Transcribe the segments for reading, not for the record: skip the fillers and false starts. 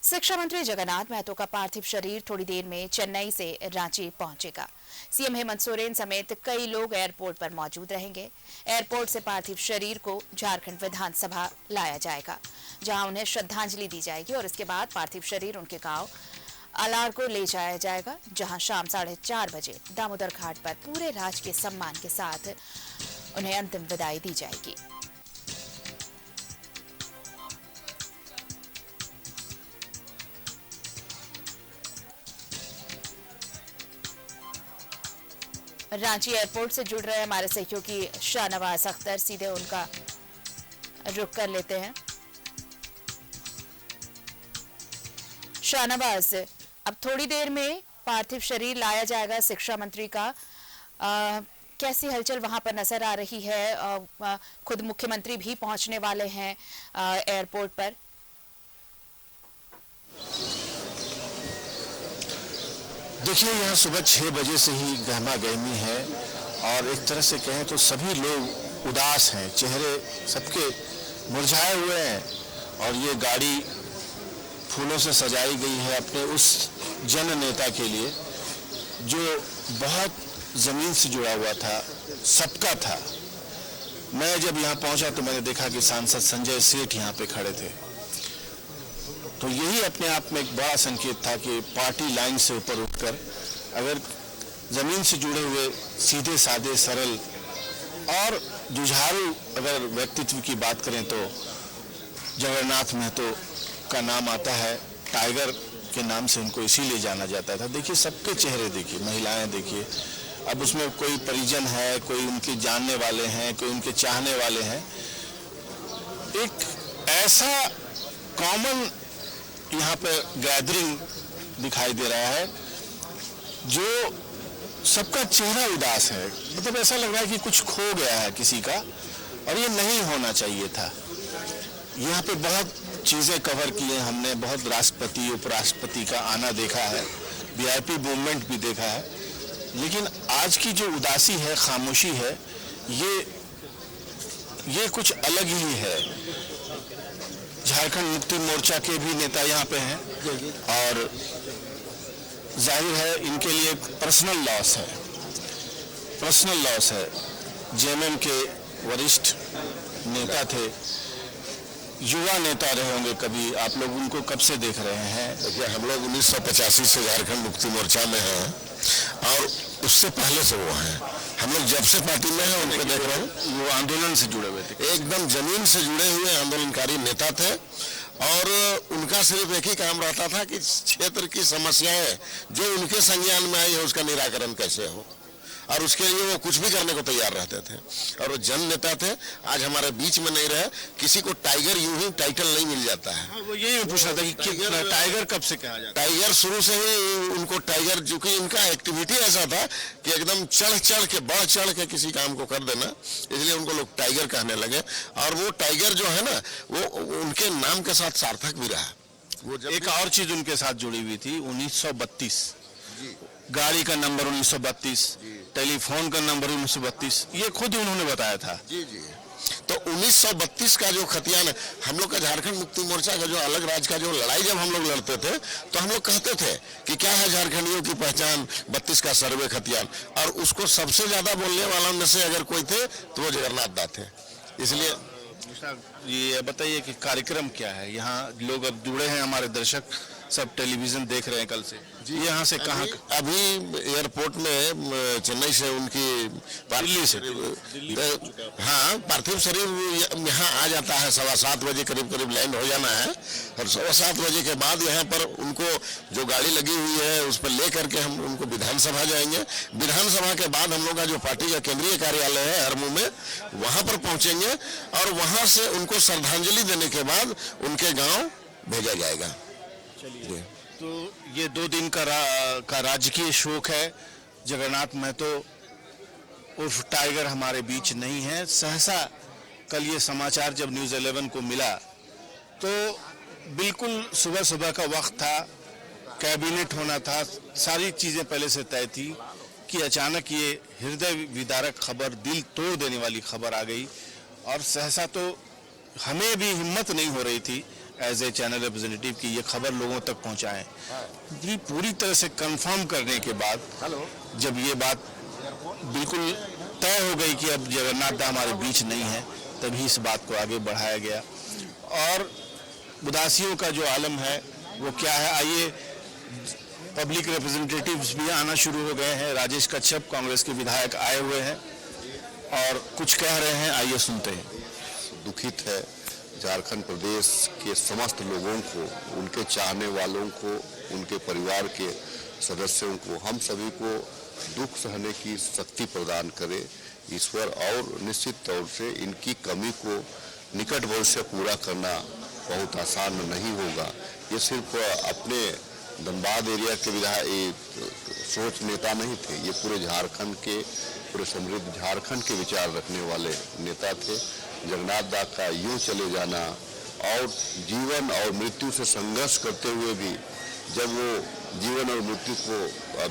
शिक्षा मंत्री जगन्नाथ महतो का पार्थिव शरीर थोड़ी देर में चेन्नई से रांची पहुंचेगा। सीएम हेमंत सोरेन समेत कई लोग एयरपोर्ट पर मौजूद रहेंगे। एयरपोर्ट से पार्थिव शरीर को झारखंड विधानसभा लाया जाएगा, जहां उन्हें श्रद्धांजलि दी जाएगी और इसके बाद पार्थिव शरीर उनके गांव अलार को ले जाया जाएगा, जहां शाम 4:30 बजे दामोदर घाट पर पूरे राजकीय सम्मान के साथ उन्हें अंतिम विदाई दी जाएगी। रांची एयरपोर्ट से जुड़ रहे हमारे सहयोगी शाहनवाज अख्तर, सीधे उनका रुख कर लेते हैं। शाहनवाज, अब थोड़ी देर में पार्थिव शरीर लाया जाएगा शिक्षा मंत्री का, कैसी हलचल वहां पर नजर आ रही है? खुद मुख्यमंत्री भी पहुंचने वाले हैं एयरपोर्ट पर। देखिए, यहाँ सुबह 6 बजे से ही गहमा गहमी है और एक तरह से कहें तो सभी लोग उदास हैं, चेहरे सबके मुरझाए हुए हैं और ये गाड़ी फूलों से सजाई गई है अपने उस जन नेता के लिए जो बहुत ज़मीन से जुड़ा हुआ था, सबका था। मैं जब यहाँ पहुँचा तो मैंने देखा कि सांसद संजय सेठ यहाँ पे खड़े थे, तो यही अपने आप में एक बड़ा संकेत था कि पार्टी लाइन से ऊपर उठकर अगर जमीन से जुड़े हुए सीधे साधे सरल और जुझारू अगर व्यक्तित्व की बात करें तो जगन्नाथ महतो का नाम आता है। टाइगर के नाम से उनको इसीलिए जाना जाता था। देखिए, सबके चेहरे देखिए, महिलाएं देखिए, अब उसमें कोई परिजन है, कोई उनके जानने वाले हैं, कोई उनके चाहने वाले हैं। एक ऐसा कॉमन यहाँ पे गैदरिंग दिखाई दे रहा है जो सबका चेहरा उदास है। मतलब ऐसा लग रहा है कि कुछ खो गया है किसी का और ये नहीं होना चाहिए था। यहाँ पे बहुत चीज़ें कवर की हैं हमने, बहुत राष्ट्रपति उपराष्ट्रपति का आना देखा है, वीआईपी मूवमेंट भी देखा है, लेकिन आज की जो उदासी है, खामोशी है, ये कुछ अलग ही है। झारखंड मुक्ति मोर्चा के भी नेता यहाँ पे हैं और जाहिर है इनके लिए पर्सनल लॉस है। जेएमएम के वरिष्ठ नेता थे, युवा नेता रहे होंगे कभी, आप लोग उनको कब से देख रहे हैं? देखिए, हम लोग 1985 से झारखंड मुक्ति मोर्चा में हैं और उससे पहले से वो हैं। हम लोग जब से पार्टी में हैं उनको देख रहे हैं। वो आंदोलन से जुड़े हुए थे, एकदम जमीन से जुड़े हुए आंदोलनकारी नेता थे और उनका सिर्फ एक ही काम रहता था कि क्षेत्र की समस्याएं जो उनके संज्ञान में आई है उसका निराकरण कैसे हो, और उसके लिए वो कुछ भी करने को तैयार रहते थे और वो जन नेता थे। आज हमारे बीच में नहीं रहे, किसी को टाइगर यूं ही टाइटल नहीं मिल जाता है। हाँ, वो यही पूछ रहा था कि टाइगर कब से कहा जाता है? टाइगर शुरू से ही उनको टाइगर, जो कि इनका एक्टिविटी ऐसा था कि एकदम बढ़ चढ़ के किसी काम को कर देना, इसलिए उनको लोग टाइगर कहने लगे। और वो टाइगर जो है ना, वो उनके नाम के साथ सार्थक भी रहा। वो एक और चीज उनके साथ जुड़ी हुई थी, 1932 गाड़ी का नंबर 1932, टेलीफोन का नंबर 1932, ये खुद ही उन्होंने बताया था। जी। तो 1932 का जो खतियान है, हम लोग का झारखंड मुक्ति मोर्चा का जो अलग राज्य का जो लड़ाई जब हम लोग लड़ते थे तो हम लोग कहते थे कि क्या है झारखंडियों की पहचान, 32 का सर्वे खतियान, और उसको सबसे ज्यादा बोलने वालों में से अगर कोई थे तो वो जगन्नाथ दा थे। इसलिए ये बताइए कि कार्यक्रम क्या है? यहाँ लोग अब जुड़े हैं, हमारे दर्शक सब टेलीविजन देख रहे हैं कल से जी। यहाँ से कहाँ? अभी एयरपोर्ट में चेन्नई से उनकी दिल्ली से हाँ, पार्थिव शरीर यहाँ आ जाता है 7:15 बजे करीब लैंड हो जाना है और 7:15 बजे के बाद यहाँ पर उनको जो गाड़ी लगी हुई है उस पर ले करके हम उनको विधानसभा जाएंगे। विधानसभा के बाद हम लोग का जो पार्टी का केंद्रीय कार्यालय है हरमू में, वहाँ पर पहुँचेंगे और वहाँ से उनको श्रद्धांजलि देने के बाद उनके गाँव भेजा जाएगा। चलिए, तो ये 2 दिन का राजकीय शोक है। जगन्नाथ महतो उर्फ टाइगर हमारे बीच नहीं है। सहसा कल ये समाचार जब न्यूज़ 11 को मिला तो बिल्कुल सुबह का वक्त था, कैबिनेट होना था, सारी चीज़ें पहले से तय थी कि अचानक ये हृदय विदारक खबर, दिल तोड़ देने वाली खबर आ गई और सहसा तो हमें भी हिम्मत नहीं हो रही थी एज ए चैनल रिप्रेजेंटेटिव कि ये खबर लोगों तक पहुंचाएं। ये पूरी तरह से कंफर्म करने के बाद जब ये बात बिल्कुल तय हो गई कि अब जगन्नाथ दा हमारे बीच नहीं है, तभी इस बात को आगे बढ़ाया गया। और उदासियों का जो आलम है वो क्या है, आइए पब्लिक रिप्रेजेंटेटिव्स भी आना शुरू हो गए हैं। राजेश कच्छप कांग्रेस के विधायक आए हुए हैं और कुछ कह रहे हैं, आइए सुनते हैं। दुखित है झारखंड प्रदेश के समस्त लोगों को, उनके चाहने वालों को, उनके परिवार के सदस्यों को, हम सभी को दुख सहने की शक्ति प्रदान करे ईश्वर। और निश्चित तौर से इनकी कमी को निकट भविष्य पूरा करना बहुत आसान नहीं होगा। ये सिर्फ अपने धनबाद एरिया के विधायक सोच नेता नहीं थे, ये पूरे झारखंड के, पूरे समृद्ध झारखंड के विचार रखने वाले नेता थे। जगन्नाथ दा का यूं चले जाना और जीवन और मृत्यु से संघर्ष करते हुए भी जब वो जीवन और मृत्यु को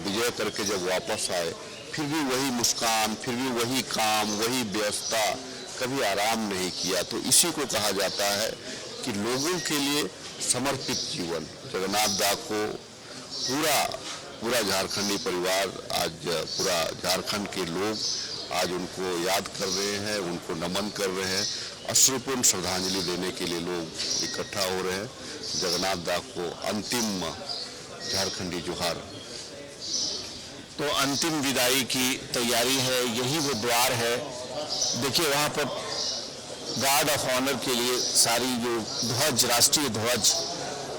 विजय करके जब वापस आए, फिर भी वही मुस्कान, फिर भी वही काम, वही व्यस्तता, कभी आराम नहीं किया। तो इसी को कहा जाता है कि लोगों के लिए समर्पित जीवन। जगन्नाथ दा को पूरा झारखंडी परिवार, आज पूरा झारखंड के लोग आज उनको याद कर रहे हैं, उनको नमन कर रहे हैं। अश्रुपूर्ण श्रद्धांजलि देने के लिए लोग इकट्ठा हो रहे हैं। जगन्नाथ दा को अंतिम झारखंडी जोहार। तो अंतिम विदाई की तैयारी है, यही वो द्वार है। देखिए वहाँ पर गार्ड ऑफ ऑनर के लिए सारी जो ध्वज, राष्ट्रीय ध्वज,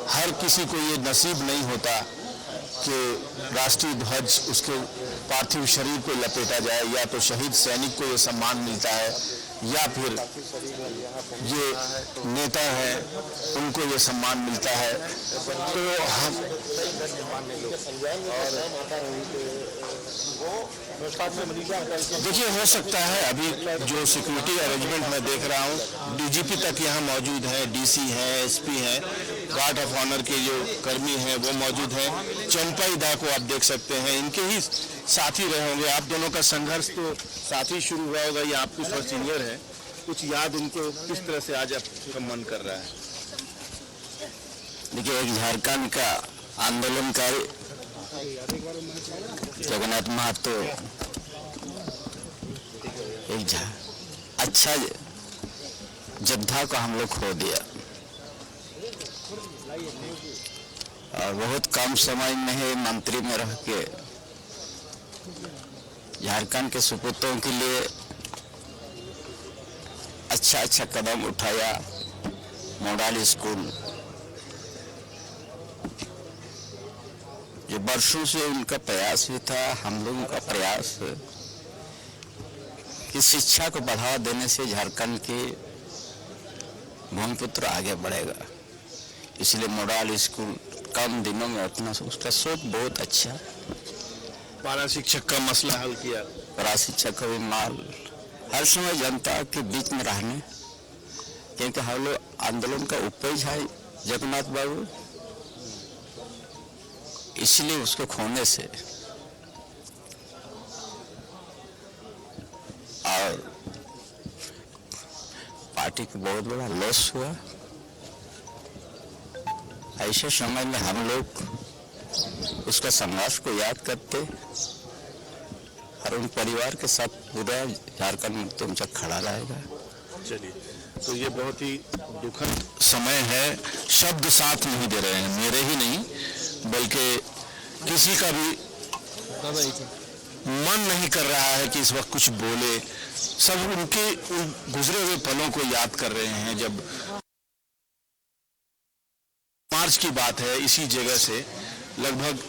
हर किसी को ये नसीब नहीं होता कि राष्ट्रीय ध्वज उसके पार्थिव शरीर को लपेटा जाए, या तो शहीद सैनिक को ये सम्मान मिलता है या फिर ये नेता हैं उनको ये सम्मान मिलता है। तो हम देखिए हो सकता है अभी जो सिक्योरिटी अरेंजमेंट मैं देख रहा हूँ, डीजीपी तक यहाँ मौजूद है, डीसी हैं, एसपी हैं, गार्ड ऑफ ऑनर के जो कर्मी हैं वो मौजूद हैं। चंपाई दा को आप देख सकते हैं, इनके ही साथी रहे होंगे। आप दोनों का संघर्ष तो साथ ही शुरू हुआ होगा, ये आपकी फर्स्ट सीनियर है। कुछ याद उनको किस तरह से आज आपका मन कर रहा है? देखिए एक झारखंड का आंदोलनकारी जगन्नाथ महतो एक अच्छा योद्धा को हम लोग खो दिया और बहुत कम समय में ही मंत्री में रह के झारखंड के सुपुत्रों के लिए अच्छा कदम उठाया। मॉडल स्कूल जो वर्षों से उनका प्रयास भी था, हम लोगों का प्रयास कि शिक्षा को बढ़ावा देने से झारखंड के भूमिपुत्र आगे बढ़ेगा। इसलिए मॉडल स्कूल कम दिनों में अपना उसका सोच बहुत अच्छा। पारा शिक्षक का मसला हल किया। पारा शिक्षक का भी माल हर समय जनता के बीच में रहने, क्योंकि हम लोग आंदोलन का उपज है जगन्नाथ बाबू, इसलिए उसको खोने से और पार्टी को बहुत बड़ा लॉस हुआ। ऐसे समय में हम लोग उसका संघर्ष को याद करते और उन परिवार के साथ पूरा झारखंड मुक्ति मोर्चा खड़ा रहेगा। चलिए, तो ये बहुत ही दुखद समय है। शब्द साथ नहीं दे रहे हैं, मेरे ही नहीं बल्कि किसी का भी मन नहीं कर रहा है कि इस वक्त कुछ बोले। सब उनके उन गुजरे हुए पलों को याद कर रहे हैं। जब मार्च की बात है, इसी जगह से लगभग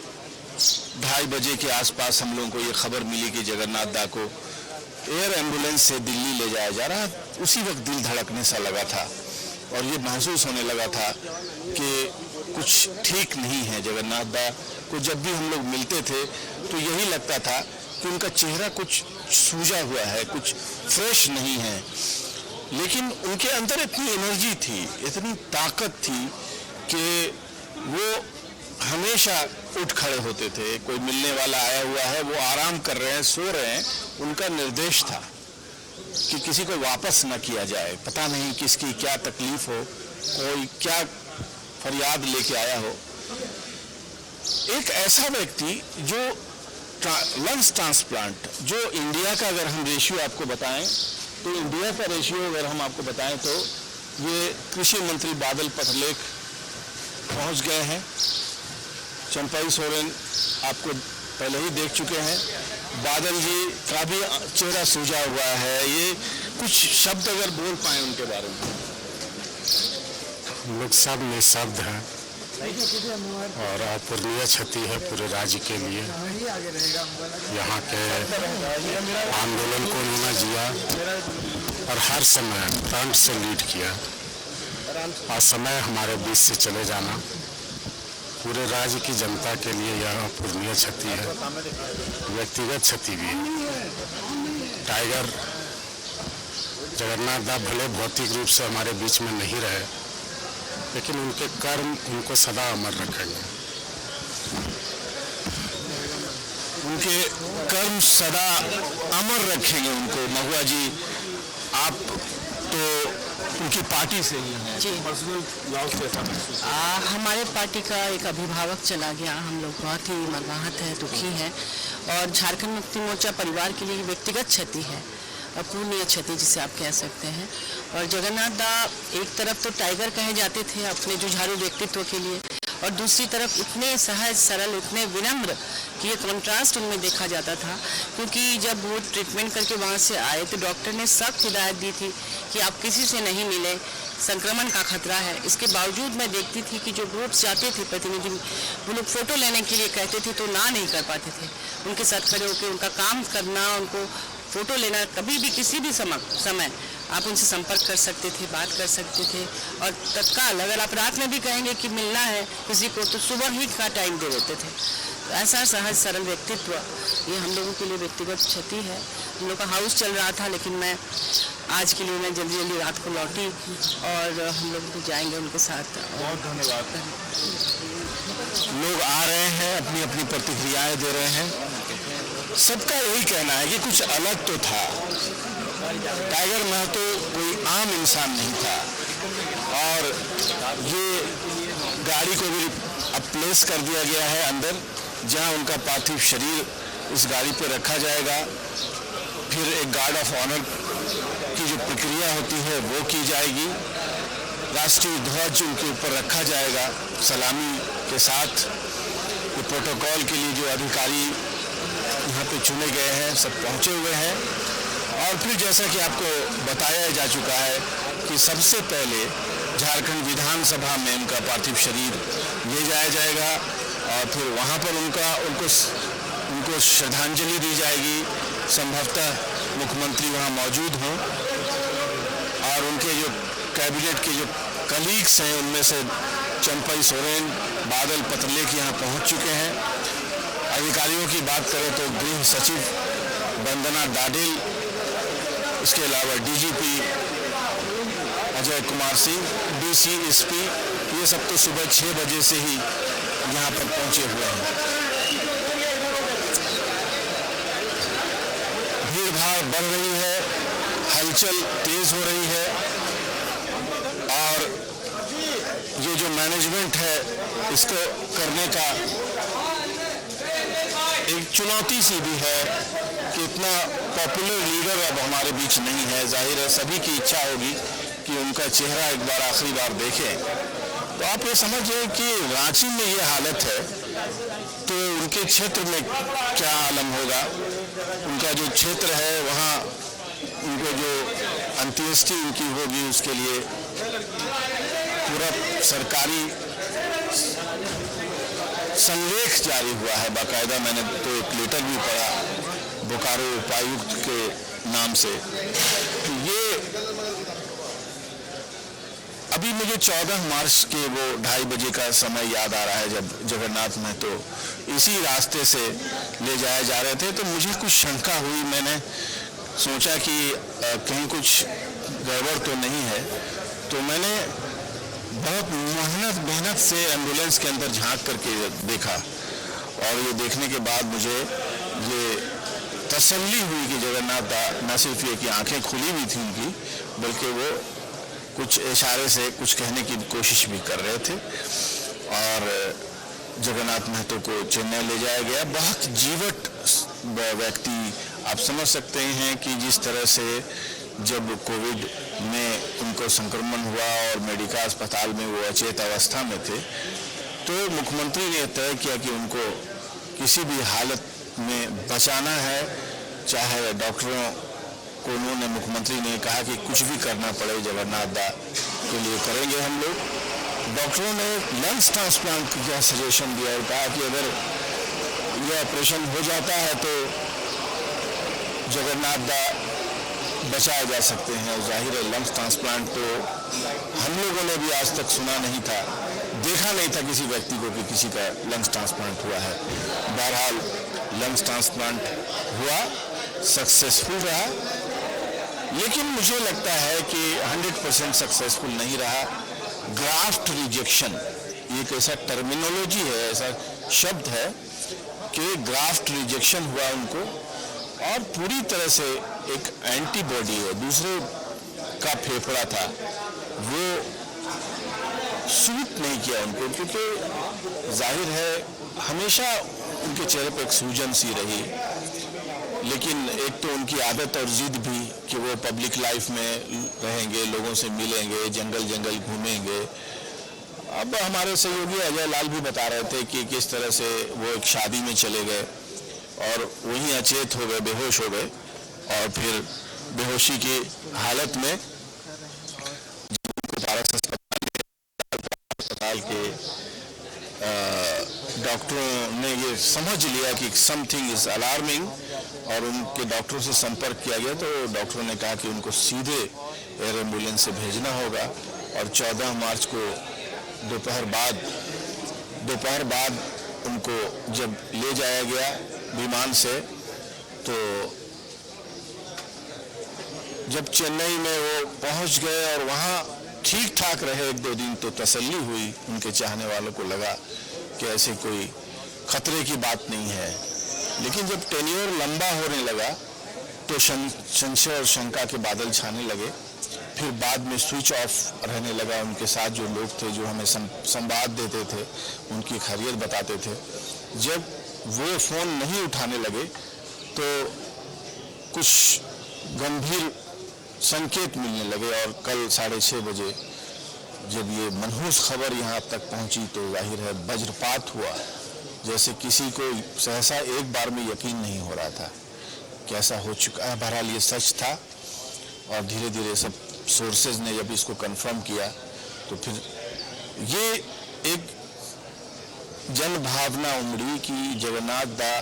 2:30 बजे के आसपास हम लोगों को ये खबर मिली कि जगन्नाथ दा को एयर एम्बुलेंस से दिल्ली ले जाया जा रहा। उसी वक्त दिल धड़कने सा लगा था और ये महसूस होने लगा था कि कुछ ठीक नहीं है। जगन्नाथ दा को जब भी हम लोग मिलते थे तो यही लगता था कि उनका चेहरा कुछ सूजा हुआ है, कुछ फ्रेश नहीं है, लेकिन उनके अंदर इतनी एनर्जी थी, इतनी ताकत थी कि वो हमेशा उठ खड़े होते थे। कोई मिलने वाला आया हुआ है, वो आराम कर रहे हैं, सो रहे हैं, उनका निर्देश था कि किसी को वापस न किया जाए। पता नहीं किसकी क्या तकलीफ हो, कोई क्या फरियाद लेके आया हो। एक ऐसा व्यक्ति जो लंग्स ट्रांसप्लांट, जो इंडिया का अगर हम रेशियो आपको बताएं तो इंडिया का रेशियो अगर हम आपको बताएं तो ये कृषि मंत्री बादल पत्रलेख पहुंच गए हैं। चंपाई सोरेन आपको पहले ही देख चुके हैं। बादल जी का भी चेहरा सूजा हुआ है। ये कुछ शब्द अगर बोल पाए उनके बारे में। हम लोग सब निःशब्द हैं और अपूरणीय क्षति है पूरे राज्य के लिए। यहाँ के आंदोलन को उन्होंने जिया और हर समय फ्रंट से लीड किया और समय हमारे बीच से चले जाना पूरे राज्य की जनता के लिए यह अपूरणीय क्षति है, व्यक्तिगत क्षति भी है। टाइगर जगन्नाथ दास भले भौतिक रूप से हमारे बीच में नहीं रहे, लेकिन उनके कर्म उनको सदा अमर रखेंगे। उनके कर्म सदा अमर रखेंगे उनको। महुआ जी, आप तो उनकी पार्टी से ही हैं। जी, पर्सनल लॉस कैसा महसूस? हमारे पार्टी का एक अभिभावक चला गया। हम लोग बहुत ही मर्माहत है, दुखी है और झारखंड मुक्ति मोर्चा परिवार के लिए व्यक्तिगत क्षति है, अपूरणीय क्षति जिसे आप कह सकते हैं। और जगन्नाथ दा एक तरफ तो टाइगर कहे जाते थे अपने जुझारू व्यक्तित्व के लिए, और दूसरी तरफ इतने सहज सरल, इतने विनम्र कि ये कॉन्ट्रास्ट उनमें देखा जाता था। क्योंकि जब वो ट्रीटमेंट करके वहाँ से आए तो डॉक्टर ने सख्त हिदायत दी थी कि आप किसी से नहीं मिले, संक्रमण का खतरा है। इसके बावजूद मैं देखती थी कि जो ग्रुप्स जाते थे प्रतिनिधि, वो लोग फ़ोटो लेने के लिए कहते थे तो ना नहीं कर पाते थे। उनके साथ खड़े होकर उनका काम करना, उनको फ़ोटो लेना, कभी भी किसी भी समय आप उनसे संपर्क कर सकते थे, बात कर सकते थे। और तत्काल अगर आप रात में भी कहेंगे कि मिलना है किसी को तो सुबह ही का टाइम दे देते थे। तो ऐसा सहज सरल व्यक्तित्व ये हम लोगों के लिए व्यक्तिगत क्षति है। हम लोग का हाउस चल रहा था, लेकिन मैं आज के लिए मैं जल्दी जल्दी रात को लौटी और हम लोग भी जाएंगे उनके साथ। बहुत धन्यवाद। लोग आ रहे हैं, अपनी अपनी प्रतिक्रियाएं दे रहे हैं। सबका यही कहना है कि कुछ अलग तो था। टाइगर महतो कोई आम इंसान नहीं था और ये गाड़ी को भी अब प्लेस कर दिया गया है अंदर, जहां उनका पार्थिव शरीर इस गाड़ी पे रखा जाएगा। फिर एक गार्ड ऑफ ऑनर की जो प्रक्रिया होती है वो की जाएगी। राष्ट्रीय ध्वज उनके ऊपर रखा जाएगा सलामी के साथ। ये प्रोटोकॉल के लिए जो अधिकारी यहाँ पे चुने गए हैं सब पहुँचे हुए हैं। और फिर जैसा कि आपको बताया जा चुका है कि सबसे पहले झारखंड विधानसभा में उनका पार्थिव शरीर ले जाया जाएगा और फिर वहाँ पर उनको श्रद्धांजलि दी जाएगी। संभवतः मुख्यमंत्री वहाँ मौजूद हों और उनके जो कैबिनेट के जो कलीग्स हैं उनमें से चंपाई सोरेन, बादल पत्रलेख यहाँ पहुँच चुके हैं। अधिकारियों की बात करें तो गृह सचिव वंदना डाडेल, इसके अलावा DGP Ajay Kumar Singh, DC SP, ये सब तो सुबह 6 बजे से ही यहाँ पर पहुँचे हुए हैं। भीड़ भाड़ बढ़ रही है, हलचल तेज हो रही है और ये जो मैनेजमेंट है इसको करने का एक चुनौती सी भी है कि इतना पॉपुलर लीडर अब हमारे बीच नहीं है। जाहिर है सभी की इच्छा होगी कि उनका चेहरा एक बार आखिरी बार देखें। तो आप ये समझिए कि रांची में ये हालत है तो उनके क्षेत्र में क्या आलम होगा। उनका जो क्षेत्र है वहाँ उनको जो अंत्येष्टि उनकी होगी उसके लिए पूरा सरकारी संलेख जारी हुआ है बाकायदा। मैंने तो एक लेटर भी पढ़ा बोकारो उपायुक्त के नाम से। तो ये अभी मुझे 14 मार्च के वो 2:30 बजे का समय याद आ रहा है जब जगन्नाथ महतो इसी रास्ते से ले जाए जा रहे थे। तो मुझे कुछ शंका हुई, मैंने सोचा कि कहीं कुछ गड़बड़ तो नहीं है। तो मैंने बहुत मेहनत से एम्बुलेंस के अंदर झांक करके देखा और ये देखने के बाद मुझे ये तसल्ली हुई कि जगन्नाथ दा न सिर्फ ये कि आंखें खुली हुई थी उनकी, बल्कि वो कुछ इशारे से कुछ कहने की कोशिश भी कर रहे थे और जगन्नाथ महतो को चेन्नई ले जाया गया। बहुत जीवट व्यक्ति, आप समझ सकते हैं कि जिस तरह से जब कोविड में उनको संक्रमण हुआ और मेडिका अस्पताल में वो अचेत अवस्था में थे, तो मुख्यमंत्री ने तय किया कि उनको किसी भी हालत में बचाना है। चाहे डॉक्टरों को उन्होंने, मुख्यमंत्री ने कहा कि कुछ भी करना पड़े जगन्नाथ दा के लिए करेंगे हम लोग। डॉक्टरों ने लंग्स ट्रांसप्लांट का सजेशन दिया और कहा कि अगर यह ऑपरेशन हो जाता है तो जगन्नाथ दा बचाए जा सकते हैं। जाहिर है लंग्स ट्रांसप्लांट तो हम लोगों ने भी आज तक सुना नहीं था, देखा नहीं था किसी व्यक्ति को कि किसी का लंग्स ट्रांसप्लांट हुआ है। बहरहाल लंग्स ट्रांसप्लांट हुआ, सक्सेसफुल रहा, लेकिन मुझे लगता है कि 100% सक्सेसफुल नहीं रहा। ग्राफ्ट रिजेक्शन एक ऐसा टर्मिनोलॉजी है, ऐसा शब्द है कि ग्राफ्ट रिजेक्शन हुआ उनको और पूरी तरह से एक एंटीबॉडी है, दूसरे का फेफड़ा था, वो सूट नहीं किया उनको, क्योंकि जाहिर है हमेशा उनके चेहरे पर एक सूजन सी रही। लेकिन एक तो उनकी आदत और जिद भी कि वो पब्लिक लाइफ में रहेंगे, लोगों से मिलेंगे, जंगल जंगल घूमेंगे। अब हमारे सहयोगी अजय लाल भी बता रहे थे कि किस तरह से वो एक शादी में चले गए और वहीं अचेत हो गए, बेहोश हो गए और फिर बेहोशी की हालत में पारस अस्पताल के डॉक्टरों ने ये समझ लिया कि समथिंग इज अलार्मिंग और उनके डॉक्टरों से संपर्क किया गया, तो डॉक्टरों ने कहा कि उनको सीधे एयर एम्बुलेंस से भेजना होगा और 14 मार्च को दोपहर बाद उनको जब ले जाया गया विमान से, तो जब चेन्नई में वो पहुंच गए और वहां ठीक ठाक रहे 1-2 दिन, तो तसल्ली हुई, उनके चाहने वालों को लगा कि ऐसे कोई खतरे की बात नहीं है। लेकिन जब टेन्योर लंबा होने लगा तो संशय और शंका के बादल छाने लगे। फिर बाद में स्विच ऑफ रहने लगा, उनके साथ जो लोग थे जो हमें संवाद देते थे, उनकी खैरियत बताते थे, जब वो फ़ोन नहीं उठाने लगे तो कुछ गंभीर संकेत मिलने लगे। और कल 6:30 बजे जब ये मनहूस खबर यहाँ तक पहुँची तो जाहिर है वज्रपात हुआ, जैसे किसी को सहसा एक बार में यकीन नहीं हो रहा था कि ऐसा हो चुका है। बहरहाल ये सच था और धीरे धीरे सब सोर्सेज ने जब इसको कंफर्म किया तो फिर ये एक जन भावना उमड़ी कि जगन्नाथ दा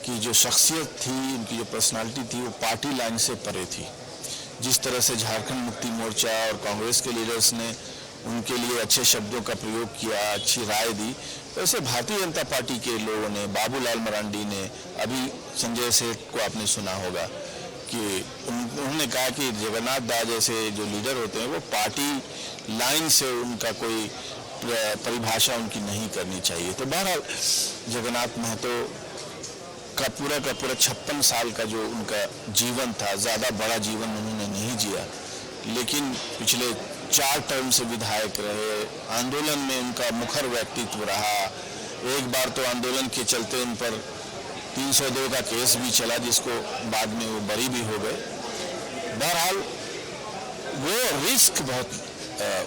की जो शख्सियत थी, उनकी जो पर्सनालिटी थी, वो पार्टी लाइन से परे थी। जिस तरह से झारखंड मुक्ति मोर्चा और कांग्रेस के लीडर्स ने उनके लिए अच्छे शब्दों का प्रयोग किया, अच्छी राय दी, वैसे भारतीय जनता पार्टी के लोगों ने, बाबूलाल मरांडी ने, अभी संजय सेठ को आपने सुना होगा कि उन्होंने कहा कि जगन्नाथ दा जैसे जो लीडर होते हैं वो पार्टी लाइन से उनका कोई परिभाषा उनकी नहीं करनी चाहिए। तो बहरहाल जगन्नाथ महतो का पूरा 56 साल का जो उनका जीवन था, ज़्यादा बड़ा जीवन उन्होंने नहीं जिया, लेकिन पिछले 4 टर्म से विधायक रहे, आंदोलन में उनका मुखर व्यक्तित्व रहा। एक बार तो आंदोलन के चलते उन पर 302 का केस भी चला, जिसको बाद में वो बरी भी हो गए। बहरहाल वो रिस्क बहुत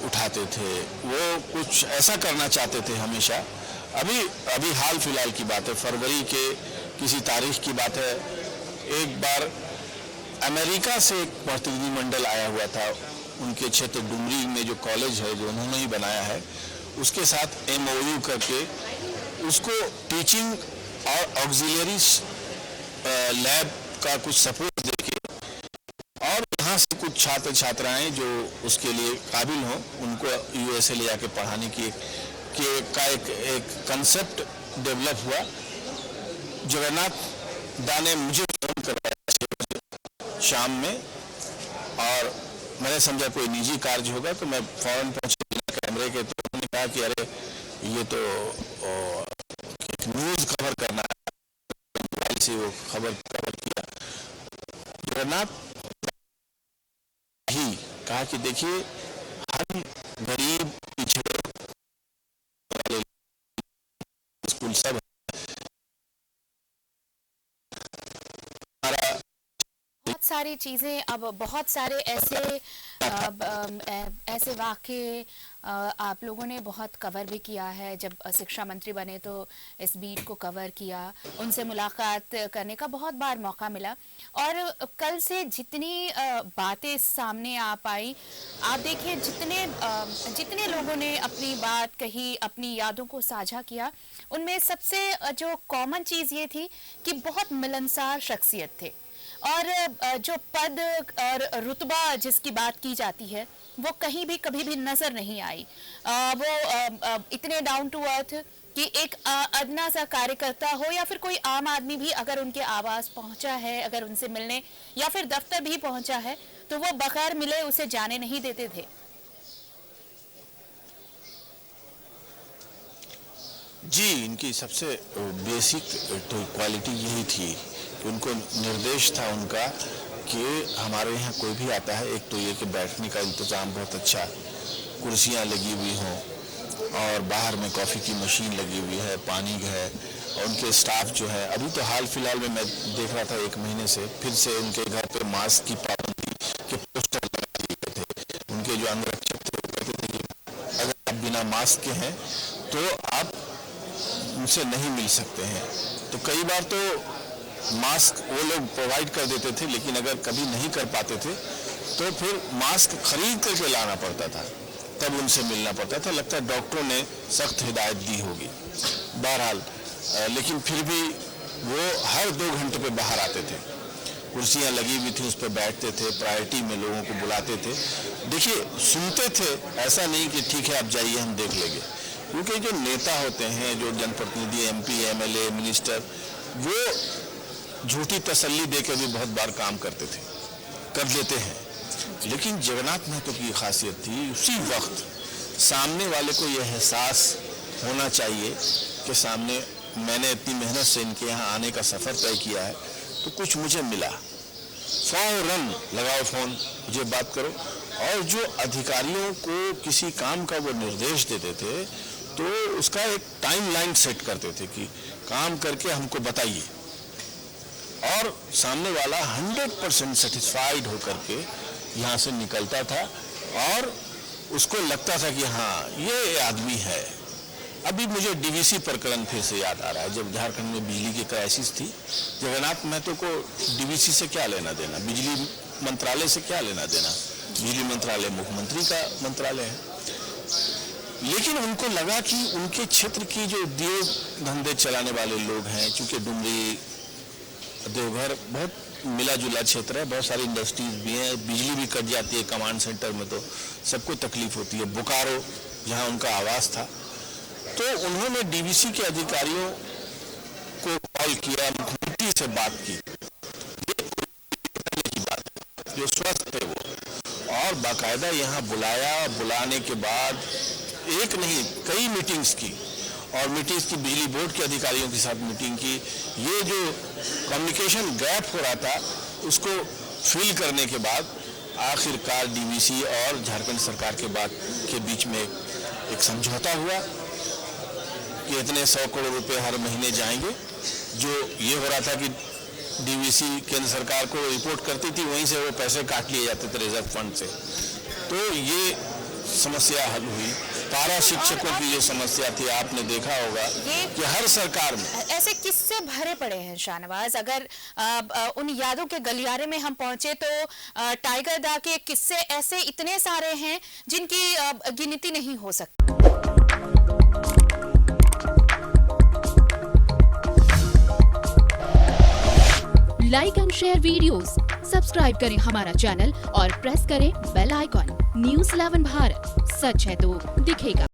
उठाते थे, वो कुछ ऐसा करना चाहते थे हमेशा। अभी हाल फिलहाल की बात है, फरवरी के किसी तारीख की बात है, एक बार अमेरिका से एक प्रतिनिधिमंडल आया हुआ था, उनके क्षेत्र डुमरी में जो कॉलेज है जो उन्होंने ही बनाया है, उसके साथ MOU करके उसको टीचिंग और ऑक्सिलरी लैब का कुछ सपोर्ट देके और यहाँ से कुछ छात्र छात्राएं जो उसके लिए काबिल हों उनको USA ले जाके पढ़ाने की एक कंसेप्ट डेवलप हुआ। जगन्नाथ दा ने मुझे फोन करवाया 6 बजे शाम में और मैंने समझा कोई निजी कार्य होगा, तो मैं फौरन पहुंचा बिना कैमरे के। तो उन्होंने कहा कि अरे ये तो न्यूज़ कवर करना है, से वो खबर कवर किया। जगन्नाथ ही कहा कि देखिए हर गरीब पिछड़े वाले स्कूल सब हमारा बहुत सारी चीज़ें, अब बहुत सारे ऐसे वाक़े आप लोगों ने बहुत कवर भी किया है। जब शिक्षा मंत्री बने तो इस बीट को कवर किया, उनसे मुलाकात करने का बहुत बार मौका मिला, और कल से जितनी बातें सामने आ पाई, आप देखिए जितने लोगों ने अपनी बात कही, अपनी यादों को साझा किया, उनमें सबसे जो कॉमन चीज़ ये थी कि बहुत मिलनसार शख्सियत थे, और जो पद और रुतबा जिसकी बात की जाती है वो कहीं भी कभी भी नजर नहीं आई। वो इतने डाउन टू अर्थ कि एक अदना सा कार्यकर्ता हो या फिर कोई आम आदमी भी अगर उनके आवास पहुंचा है, अगर उनसे मिलने या फिर दफ्तर भी पहुंचा है, तो वो बगैर मिले उसे जाने नहीं देते थे। जी, इनकी सबसे बेसिक तो क्वालिटी यही थी कि उनको निर्देश था उनका कि हमारे यहाँ कोई भी आता है, एक तो ये कि बैठने का इंतज़ाम बहुत अच्छा, कुर्सियाँ लगी हुई हों, और बाहर में कॉफ़ी की मशीन लगी हुई है, पानी है, और उनके स्टाफ जो है, अभी तो हाल फिलहाल में मैं देख रहा था 1 महीने से फिर से उनके घर पे मास्क की पाबंदी के पोस्टर लगा दिए थे। उनके जो अंगरक्षक थे वो कहते थे कि अगर आप बिना मास्क के हैं तो आप उनसे नहीं मिल सकते हैं। तो कई बार तो मास्क वो लोग प्रोवाइड कर देते थे, लेकिन अगर कभी नहीं कर पाते थे तो फिर मास्क खरीद करके लाना पड़ता था, तब उनसे मिलना पड़ता था। लगता है डॉक्टरों ने सख्त हिदायत दी होगी। बहरहाल लेकिन फिर भी वो हर 2 घंटे पे बाहर आते थे, कुर्सियाँ लगी हुई थी, उस पर बैठते थे, प्रायोरिटी में लोगों को बुलाते थे। देखिए, सुनते थे, ऐसा नहीं कि ठीक है आप जाइए हम देख लेंगे, क्योंकि जो नेता होते हैं, जो जनप्रतिनिधि, MP, MLA, मिनिस्टर, वो झूठी तसल्ली देकर भी बहुत बार काम करते थे, कर लेते हैं। लेकिन जगन्नाथ महतो की खासियत थी, उसी वक्त सामने वाले को यह एहसास होना चाहिए कि सामने मैंने इतनी मेहनत से इनके यहाँ आने का सफ़र तय किया है, तो कुछ मुझे मिला, फौरन लगाओ फ़ोन, मुझे बात करो। और जो अधिकारियों को किसी काम का वो निर्देश देते थे तो उसका एक टाइमलाइन सेट करते थे कि काम करके हमको बताइए, और सामने वाला 100% सेटिस्फाइड होकर के यहाँ से निकलता था, और उसको लगता था कि हाँ ये आदमी है। अभी मुझे DVC प्रकरण फिर से याद आ रहा है, जब झारखंड में बिजली की क्राइसिस थी, जगन्नाथ महतो को DVC से क्या लेना देना, बिजली मंत्रालय से क्या लेना देना, बिजली मंत्रालय मुख्यमंत्री का मंत्रालय है। लेकिन उनको लगा कि उनके क्षेत्र की जो उद्योग धंधे चलाने वाले लोग हैं, चूंकि डुमरी, देवघर बहुत मिला जुला क्षेत्र है, बहुत सारी इंडस्ट्रीज भी हैं, बिजली भी कट जाती है कमांड सेंटर में, तो सबको तकलीफ होती है। बोकारो जहां उनका आवास था, तो उन्होंने DVC के अधिकारियों को कॉल किया, मुख्यमंत्री से बात की, ये की बात जो स्वस्थ थे वो, और बाकायदा यहाँ बुलाया। बुलाने के बाद एक नहीं कई मीटिंग्स की, और मीटिंग्स की बिजली बोर्ड के अधिकारियों के साथ मीटिंग की। ये जो कम्युनिकेशन गैप हो रहा था उसको फिल करने के बाद आखिरकार DVC और झारखंड सरकार के बीच में एक समझौता हुआ कि इतने 100 करोड़ रुपए हर महीने जाएंगे। जो ये हो रहा था कि DVC केंद्र सरकार को रिपोर्ट करती थी, वहीं से वो पैसे काट लिए जाते थे रिजर्व फंड से। तो ये समस्या हल हुई। पारा शिक्षकों की जो समस्या थी, आपने देखा होगा कि हर सरकार में ऐसे किस्से भरे पड़े हैं शाहनवाज। अगर उन यादों के गलियारे में हम पहुंचे तो टाइगर दा के किस्से ऐसे इतने सारे हैं जिनकी गिनती नहीं हो सकती। Like and share videos, subscribe करें हमारा चैनल और प्रेस करें बेल आइकॉन। न्यूज़ 11 भारत, सच है तो दिखेगा।